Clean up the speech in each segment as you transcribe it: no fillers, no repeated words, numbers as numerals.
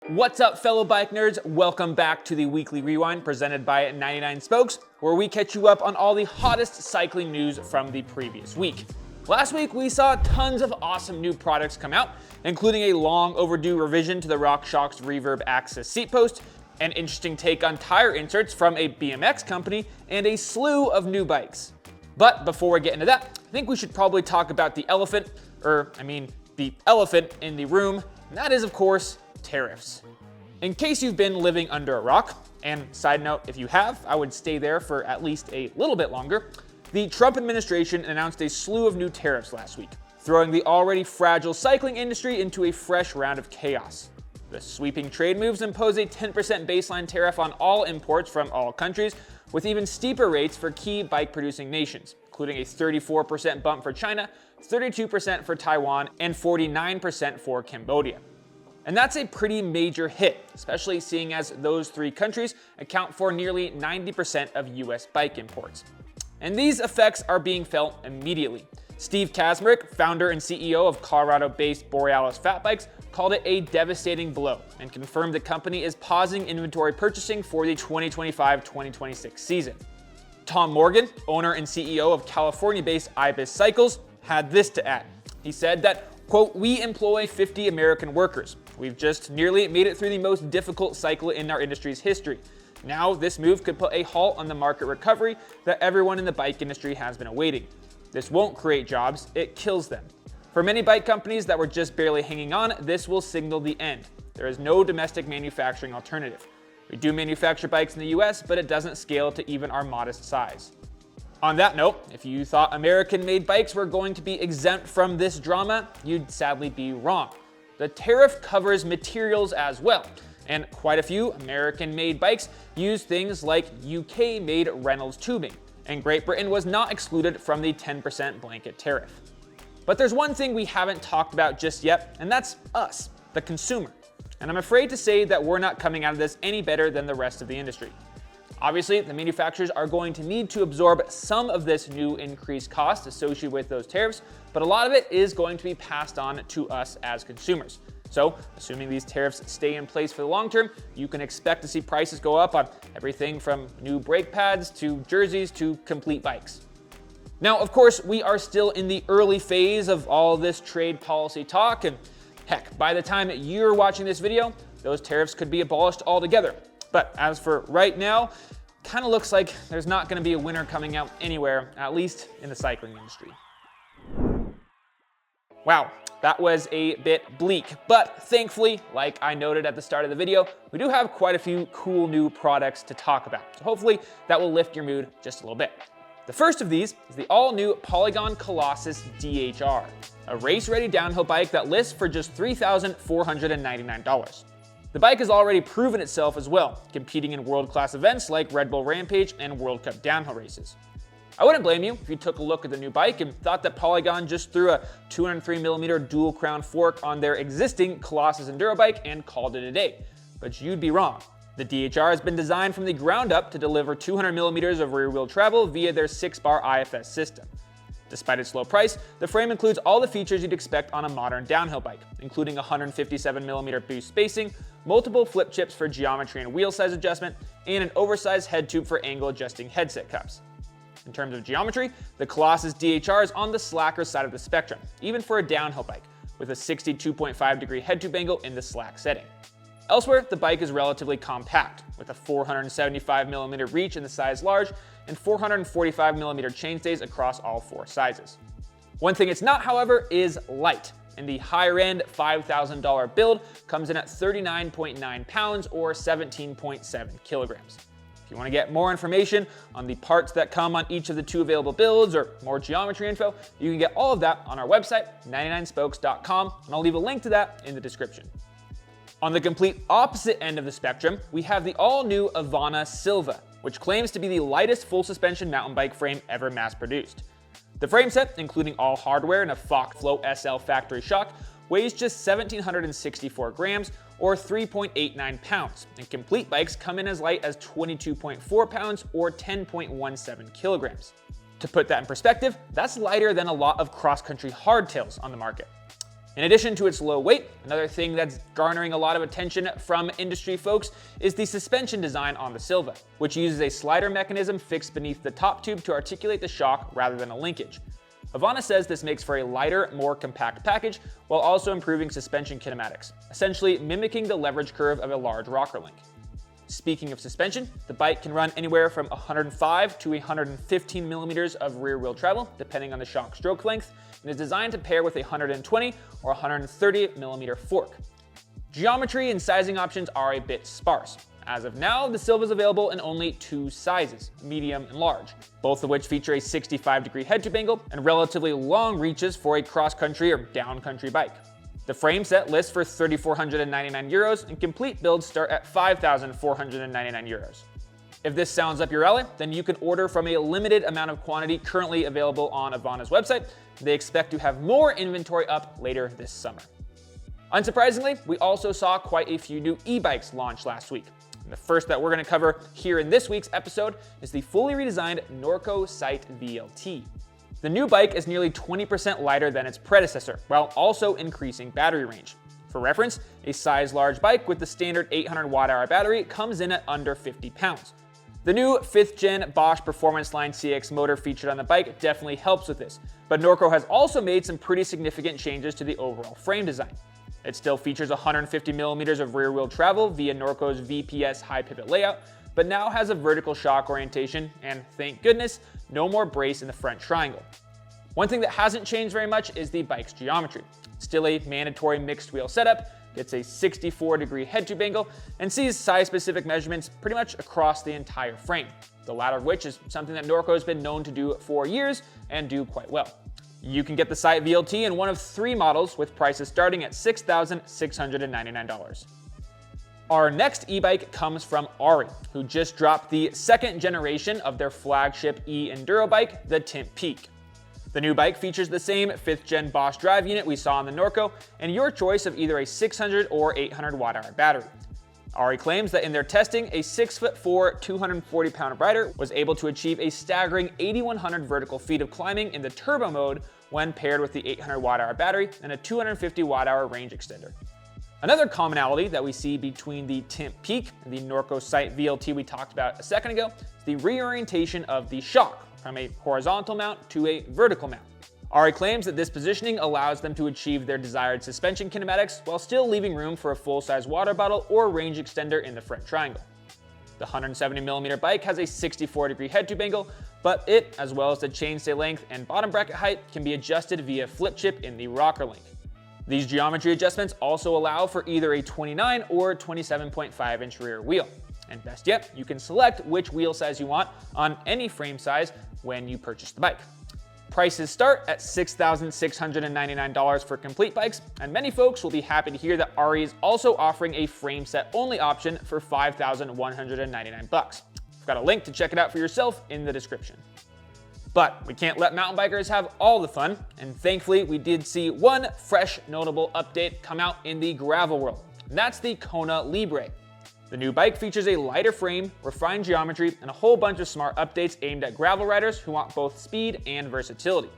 What's up, fellow bike nerds? Welcome back to the Weekly Rewind presented by 99 Spokes, where we catch you up on all the hottest cycling news from the previous week. Last week, we saw tons of awesome new products come out, including a long overdue revision to the RockShox Reverb AXS seat post, an interesting take on tire inserts from a BMX company, and a slew of new bikes. But before we get into that, I think we should probably talk about the elephant in the room, and that is, of course, tariffs. In case you've been living under a rock, and side note, if you have, I would stay there for at least a little bit longer, the Trump administration announced a slew of new tariffs last week, throwing the already fragile cycling industry into a fresh round of chaos. The sweeping trade moves impose a 10% baseline tariff on all imports from all countries, with even steeper rates for key bike-producing nations, including a 34% bump for China, 32% for Taiwan, and 49% for Cambodia. And that's a pretty major hit, especially seeing as those three countries account for nearly 90% of US bike imports. And these effects are being felt immediately. Steve Kazmarek, founder and CEO of Colorado-based Borealis Fat Bikes, called it a devastating blow and confirmed the company is pausing inventory purchasing for the 2025-2026 season. Tom Morgan, owner and CEO of California-based Ibis Cycles, had this to add. He said that, quote, "We employ 50 American workers. We've just nearly made it through the most difficult cycle in our industry's history. Now, this move could put a halt on the market recovery that everyone in the bike industry has been awaiting. This won't create jobs, it kills them. For many bike companies that were just barely hanging on, this will signal the end. There is no domestic manufacturing alternative. We do manufacture bikes in the US, but it doesn't scale to even our modest size." On that note, if you thought American-made bikes were going to be exempt from this drama, you'd sadly be wrong. The tariff covers materials as well, and quite a few American-made bikes use things like UK-made Reynolds tubing, and Great Britain was not excluded from the 10% blanket tariff. But there's one thing we haven't talked about just yet, and that's us, the consumer. And I'm afraid to say that we're not coming out of this any better than the rest of the industry. Obviously, the manufacturers are going to need to absorb some of this new increased cost associated with those tariffs, but a lot of it is going to be passed on to us as consumers. So, assuming these tariffs stay in place for the long term, you can expect to see prices go up on everything from new brake pads to jerseys to complete bikes. Now, of course, we are still in the early phase of all this trade policy talk, and heck, by the time you're watching this video, those tariffs could be abolished altogether. But as for right now, kind of looks like there's not going to be a winner coming out anywhere, at least in the cycling industry. Wow, that was a bit bleak, but thankfully, like I noted at the start of the video, we do have quite a few cool new products to talk about. So hopefully that will lift your mood just a little bit. The first of these is the all-new Polygon Collosus DHR, a race-ready downhill bike that lists for just $3,499. The bike has already proven itself as well, competing in world-class events like Red Bull Rampage and World Cup downhill races. I wouldn't blame you if you took a look at the new bike and thought that Polygon just threw a 203mm dual crown fork on their existing Collosus Enduro bike and called it a day. But you'd be wrong. The DHR has been designed from the ground up to deliver 200mm of rear-wheel travel via their 6-bar IFS system. Despite its low price, the frame includes all the features you'd expect on a modern downhill bike, including 157mm boost spacing, multiple flip chips for geometry and wheel size adjustment, and an oversized head tube for angle adjusting headset cups. In terms of geometry, the Collosus DHR is on the slacker side of the spectrum, even for a downhill bike, with a 62.5-degree head tube angle in the slack setting. Elsewhere, the bike is relatively compact, with a 475mm reach in the size large and 445mm chainstays across all four sizes. One thing it's not, however, is light, and the higher-end $5,000 build comes in at 39.9 pounds or 17.7 kilograms. If you want to get more information on the parts that come on each of the two available builds or more geometry info, you can get all of that on our website, 99spokes.com, and I'll leave a link to that in the description. On the complete opposite end of the spectrum, we have the all-new Avona Silva, which claims to be the lightest full-suspension mountain bike frame ever mass-produced. The frame set, including all hardware and a Fox Flow SL factory shock, weighs just 1,764 grams or 3.89 pounds, and complete bikes come in as light as 22.4 pounds or 10.17 kilograms. To put that in perspective, that's lighter than a lot of cross-country hardtails on the market. In addition to its low weight, another thing that's garnering a lot of attention from industry folks is the suspension design on the Silva, which uses a slider mechanism fixed beneath the top tube to articulate the shock rather than a linkage. Avona says this makes for a lighter, more compact package while also improving suspension kinematics, essentially mimicking the leverage curve of a large rocker link. Speaking of suspension, the bike can run anywhere from 105 to 115 millimeters of rear wheel travel, depending on the shock stroke length, and is designed to pair with a 120 or 130 millimeter fork. Geometry and sizing options are a bit sparse. As of now, the Silva is available in only 2 sizes, medium and large, both of which feature a 65-degree head tube angle and relatively long reaches for a cross-country or down-country bike. The frame set lists for €3,499 and complete builds start at €5,499. If this sounds up your alley, then you can order from a limited amount of quantity currently available on Avona's website. They expect to have more inventory up later this summer. Unsurprisingly, we also saw quite a few new e-bikes launch last week. And the first that we're going to cover here in this week's episode is the fully redesigned Norco Sight VLT. The new bike is nearly 20% lighter than its predecessor, while also increasing battery range. For reference, a size large bike with the standard 800 watt-hour battery comes in at under 50 pounds. The new 5th gen Bosch Performance Line CX motor featured on the bike definitely helps with this, but Norco has also made some pretty significant changes to the overall frame design. It still features 150 millimeters of rear wheel travel via Norco's VPS high pivot layout, but now has a vertical shock orientation and, thank goodness, no more brace in the front triangle. One thing that hasn't changed very much is the bike's geometry. Still a mandatory mixed wheel setup, gets a 64-degree head tube angle, and sees size-specific measurements pretty much across the entire frame, the latter of which is something that Norco has been known to do for years and do quite well. You can get the Sight VLT in one of 3 models with prices starting at $6,699. Our next e-bike comes from Ari, who just dropped the 2nd generation of their flagship e-enduro bike, the Timp Peak. The new bike features the same 5th gen Bosch drive unit we saw on the Norco, and your choice of either a 600 or 800 watt-hour battery. Ari claims that in their testing, a 6'4", 240-pound rider was able to achieve a staggering 8,100 vertical feet of climbing in the turbo mode when paired with the 800 watt-hour battery and a 250 watt-hour range extender. Another commonality that we see between the Timp Peak and the Norco Sight VLT we talked about a second ago is the reorientation of the shock from a horizontal mount to a vertical mount. Ari claims that this positioning allows them to achieve their desired suspension kinematics while still leaving room for a full-size water bottle or range extender in the front triangle. The 170mm bike has a 64-degree head tube angle, but it, as well as the chainstay length and bottom bracket height, can be adjusted via flip chip in the rocker link. These geometry adjustments also allow for either a 29 or 27.5 inch rear wheel. And best yet, you can select which wheel size you want on any frame size when you purchase the bike. Prices start at $6,699 for complete bikes, and many folks will be happy to hear that Ari is also offering a frame set only option for $5,199. I've got a link to check it out for yourself in the description. But we can't let mountain bikers have all the fun, and thankfully we did see one fresh notable update come out in the gravel world, and that's the Kona Libre. The new bike features a lighter frame, refined geometry, and a whole bunch of smart updates aimed at gravel riders who want both speed and versatility.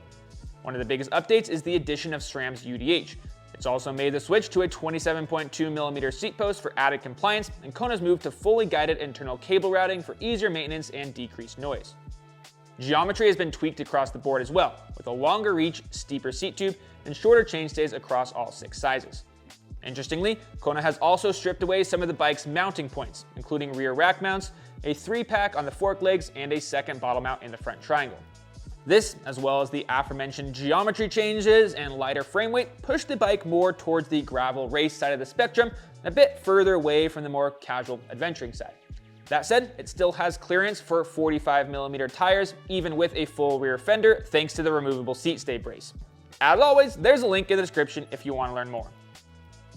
One of the biggest updates is the addition of SRAM's UDH. It's also made the switch to a 27.2mm seat post for added compliance, and Kona's moved to fully guided internal cable routing for easier maintenance and decreased noise. Geometry has been tweaked across the board as well, with a longer reach, steeper seat tube, and shorter chainstays across all 6 sizes. Interestingly, Kona has also stripped away some of the bike's mounting points, including rear rack mounts, a 3-pack on the fork legs, and a second bottle mount in the front triangle. This, as well as the aforementioned geometry changes and lighter frame weight, pushed the bike more towards the gravel race side of the spectrum and a bit further away from the more casual adventuring side. That said, it still has clearance for 45mm tires, even with a full rear fender, thanks to the removable seat stay brace. As always, there's a link in the description if you want to learn more.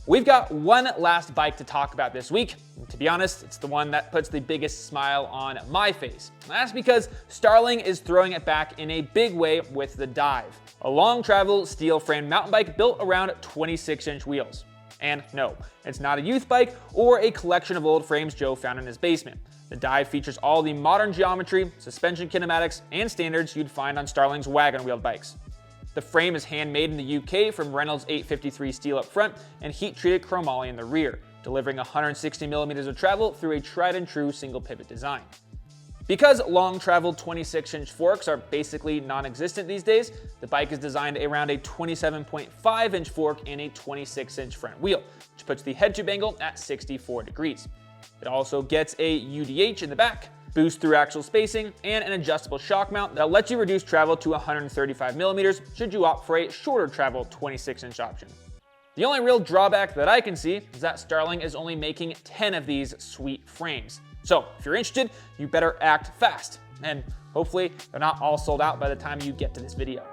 We've got one last bike to talk about this week, and to be honest, it's the one that puts the biggest smile on my face. And that's because Starling is throwing it back in a big way with the Dive, a long travel steel frame mountain bike built around 26-inch wheels. And no, it's not a youth bike or a collection of old frames Joe found in his basement. The Dive features all the modern geometry, suspension kinematics, and standards you'd find on Starling's wagon-wheeled bikes. The frame is handmade in the UK from Reynolds 853 steel up front and heat-treated chromoly in the rear, delivering 160 millimeters of travel through a tried-and-true single-pivot design. Because long-traveled 26-inch forks are basically non-existent these days, the bike is designed around a 27.5-inch fork and a 26-inch front wheel, which puts the head tube angle at 64 degrees. It also gets a UDH in the back, boost through axle spacing, and an adjustable shock mount that lets you reduce travel to 135 millimeters should you opt for a shorter travel 26-inch option. The only real drawback that I can see is that Starling is only making 10 of these sweet frames. So if you're interested, you better act fast, and hopefully they're not all sold out by the time you get to this video.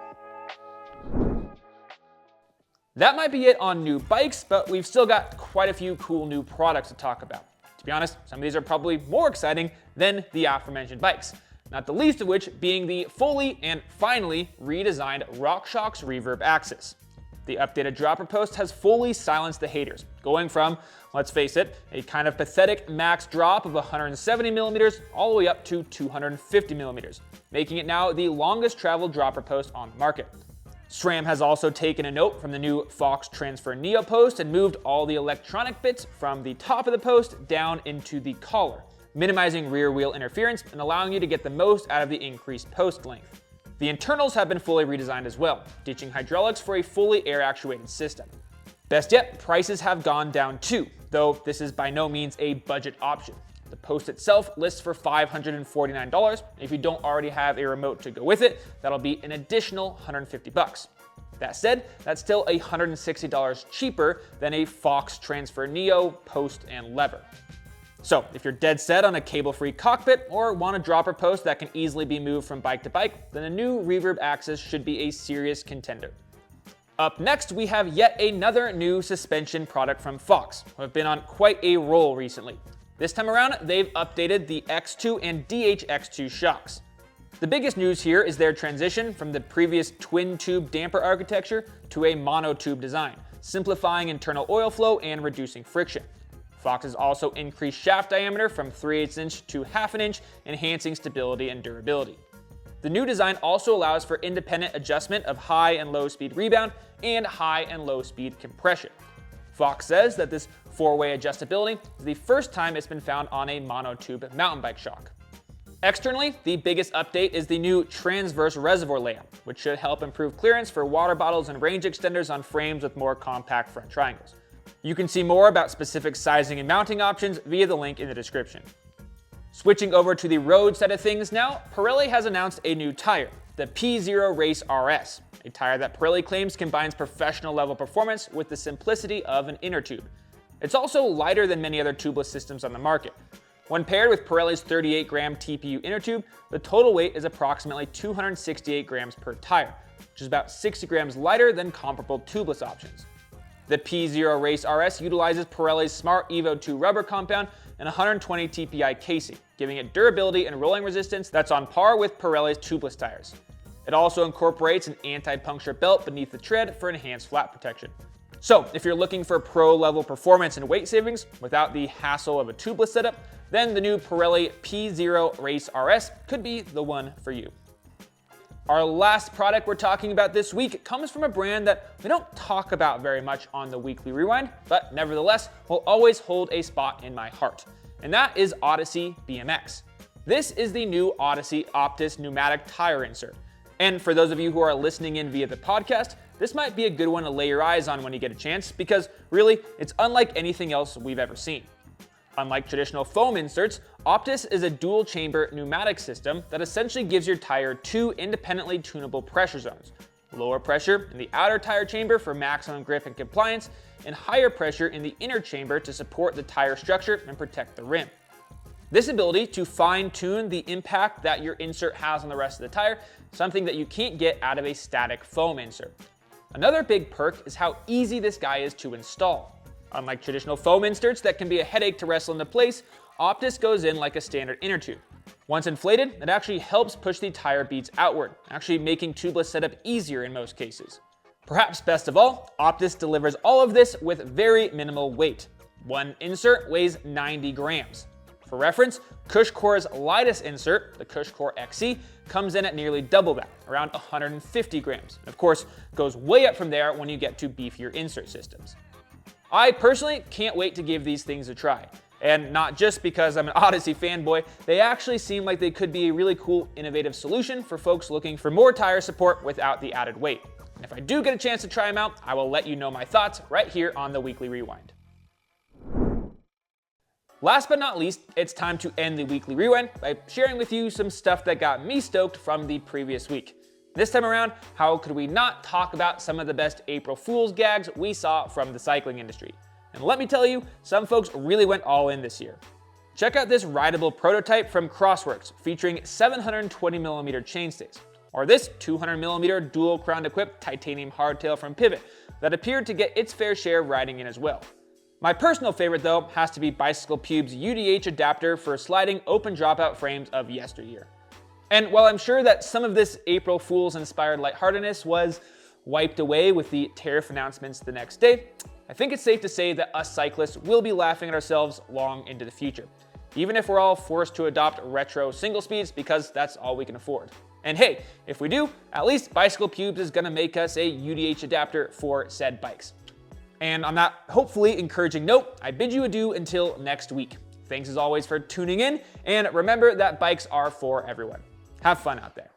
That might be it on new bikes, but we've still got quite a few cool new products to talk about. To be honest, some of these are probably more exciting than the aforementioned bikes, not the least of which being the fully and finally redesigned RockShox Reverb AXS. The updated dropper post has fully silenced the haters, going from, let's face it, a kind of pathetic max drop of 170 millimeters all the way up to 250 millimeters, making it now the longest traveled dropper post on the market. SRAM has also taken a note from the new Fox Transfer Neo post and moved all the electronic bits from the top of the post down into the collar, minimizing rear wheel interference and allowing you to get the most out of the increased post length. The internals have been fully redesigned as well, ditching hydraulics for a fully air-actuated system. Best yet, prices have gone down too, though this is by no means a budget option. The post itself lists for $549. If you don't already have a remote to go with it, that'll be an additional $150. That said, that's still $160 cheaper than a Fox Transfer Neo post and lever. So if you're dead set on a cable-free cockpit or want a dropper post that can easily be moved from bike to bike, then the new Reverb AXS should be a serious contender. Up next, we have yet another new suspension product from Fox, who have been on quite a roll recently. This time around, they've updated the X2 and DHX2 shocks. The biggest news here is their transition from the previous twin-tube damper architecture to a monotube design, simplifying internal oil flow and reducing friction. Fox has also increased shaft diameter from 3/8 inch to 1/2 inch, enhancing stability and durability. The new design also allows for independent adjustment of high and low speed rebound and high and low speed compression. Fox says that this 4-way adjustability is the first time it's been found on a monotube mountain bike shock. Externally, the biggest update is the new transverse reservoir layout, which should help improve clearance for water bottles and range extenders on frames with more compact front triangles. You can see more about specific sizing and mounting options via the link in the description. Switching over to the road side of things now, Pirelli has announced a new tire, the P0 Race RS, a tire that Pirelli claims combines professional level performance with the simplicity of an inner tube. It's also lighter than many other tubeless systems on the market. When paired with Pirelli's 38-gram TPU inner tube, the total weight is approximately 268 grams per tire, which is about 60 grams lighter than comparable tubeless options. The P0 Race RS utilizes Pirelli's Smart Evo 2 rubber compound and 120 TPI casing, giving it durability and rolling resistance that's on par with Pirelli's tubeless tires. It also incorporates an anti-puncture belt beneath the tread for enhanced flat protection. So if you're looking for pro-level performance and weight savings without the hassle of a tubeless setup, then the new Pirelli P0 Race RS could be the one for you. Our last product we're talking about this week comes from a brand that we don't talk about very much on the Weekly Rewind, but nevertheless will always hold a spot in my heart, and that is Odyssey BMX. This is the new Odyssey OPTIS pneumatic tire insert, and for those of you who are listening in via the podcast, this might be a good one to lay your eyes on when you get a chance, because really, it's unlike anything else we've ever seen. Unlike traditional foam inserts, OPTIS is a dual-chamber pneumatic system that essentially gives your tire two independently tunable pressure zones: lower pressure in the outer tire chamber for maximum grip and compliance, and higher pressure in the inner chamber to support the tire structure and protect the rim. This ability to fine-tune the impact that your insert has on the rest of the tire is something that you can't get out of a static foam insert. Another big perk is how easy this guy is to install. Unlike traditional foam inserts that can be a headache to wrestle into place, OPTIS goes in like a standard inner tube. Once inflated, it actually helps push the tire beads outward, actually making tubeless setup easier in most cases. Perhaps best of all, OPTIS delivers all of this with very minimal weight. One insert weighs 90 grams. For reference, CushCore's lightest insert, the CushCore XC, comes in at nearly double that, around 150 grams. And of course, goes way up from there when you get to beefier insert systems. I personally can't wait to give these things a try. And not just because I'm an Odyssey fanboy, they actually seem like they could be a really cool, innovative solution for folks looking for more tire support without the added weight. And if I do get a chance to try them out, I will let you know my thoughts right here on the Weekly Rewind. Last but not least, it's time to end the Weekly Rewind by sharing with you some stuff that got me stoked from the previous week. This time around, how could we not talk about some of the best April Fool's gags we saw from the cycling industry? And let me tell you, some folks really went all in this year. Check out this rideable prototype from Crossworks featuring 720mm chainstays, or this 200mm dual crown equipped titanium hardtail from Pivot that appeared to get its fair share riding in as well. My personal favorite though has to be Bicycle Pube's UDH adapter for sliding open dropout frames of yesteryear. And while I'm sure that some of this April Fool's inspired lightheartedness was wiped away with the tariff announcements the next day, I think it's safe to say that us cyclists will be laughing at ourselves long into the future, even if we're all forced to adopt retro single speeds because that's all we can afford. And hey, if we do, at least Bicycle Pubes is gonna make us a UDH adapter for said bikes. And on that hopefully encouraging note, I bid you adieu until next week. Thanks as always for tuning in, and remember that bikes are for everyone. Have fun out there.